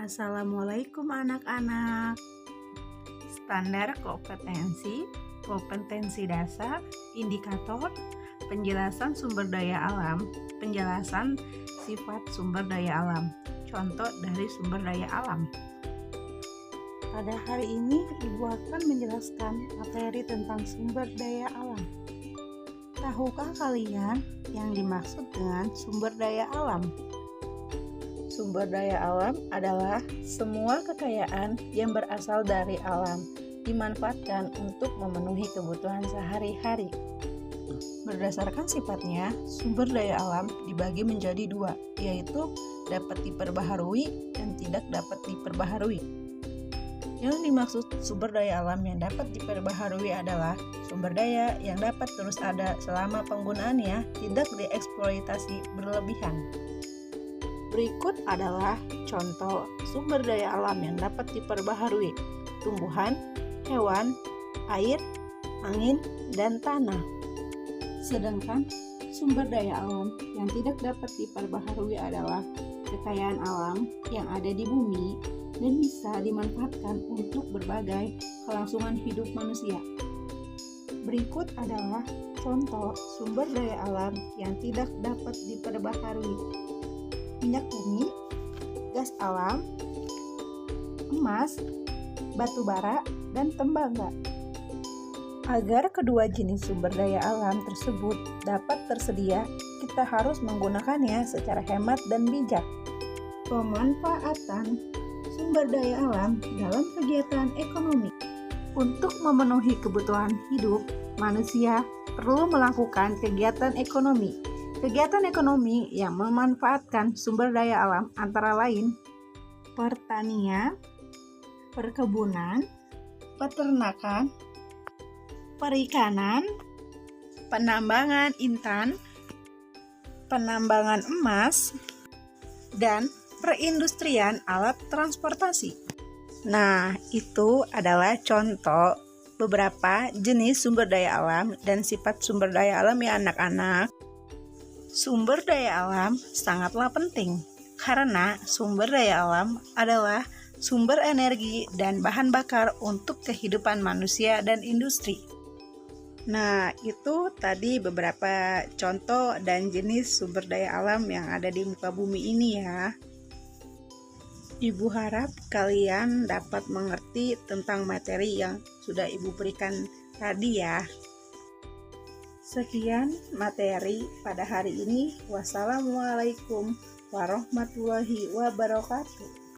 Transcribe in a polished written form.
Assalamualaikum anak-anak. Standar kompetensi dasar, indikator, penjelasan sumber daya alam, penjelasan sifat sumber daya alam, contoh dari sumber daya alam. Pada hari ini, Ibu akan menjelaskan materi tentang sumber daya alam. Tahukah kalian yang dimaksud dengan sumber daya alam? Sumber daya alam adalah semua kekayaan yang berasal dari alam, dimanfaatkan untuk memenuhi kebutuhan sehari-hari. Berdasarkan sifatnya, sumber daya alam dibagi menjadi dua, yaitu dapat diperbaharui dan tidak dapat diperbaharui. Yang dimaksud sumber daya alam yang dapat diperbaharui adalah sumber daya yang dapat terus ada selama penggunaannya tidak dieksploitasi berlebihan. Berikut adalah contoh sumber daya alam yang dapat diperbaharui: tumbuhan, hewan, air, angin, dan tanah. Sedangkan sumber daya alam yang tidak dapat diperbaharui adalah kekayaan alam yang ada di bumi dan bisa dimanfaatkan untuk berbagai kelangsungan hidup manusia. Berikut adalah contoh sumber daya alam yang tidak dapat diperbaharui: minyak bumi, gas alam, emas, batu bara, dan tembaga. Agar kedua jenis sumber daya alam tersebut dapat tersedia, kita harus menggunakannya secara hemat dan bijak. Pemanfaatan sumber daya alam dalam kegiatan ekonomi. Untuk memenuhi kebutuhan hidup, manusia perlu melakukan kegiatan ekonomi. Kegiatan ekonomi yang memanfaatkan sumber daya alam antara lain pertanian, perkebunan, peternakan, perikanan, penambangan intan, penambangan emas, dan perindustrian alat transportasi. Nah, itu adalah contoh beberapa jenis sumber daya alam dan sifat sumber daya alam ya anak-anak. Sumber daya alam sangatlah penting karena sumber daya alam adalah sumber energi dan bahan bakar untuk kehidupan manusia dan industri. Nah, itu tadi beberapa contoh dan jenis sumber daya alam yang ada di muka bumi ini ya. Ibu harap kalian dapat mengerti tentang materi yang sudah Ibu berikan tadi ya. Sekian materi pada hari ini. Wassalamualaikum warahmatullahi wabarakatuh.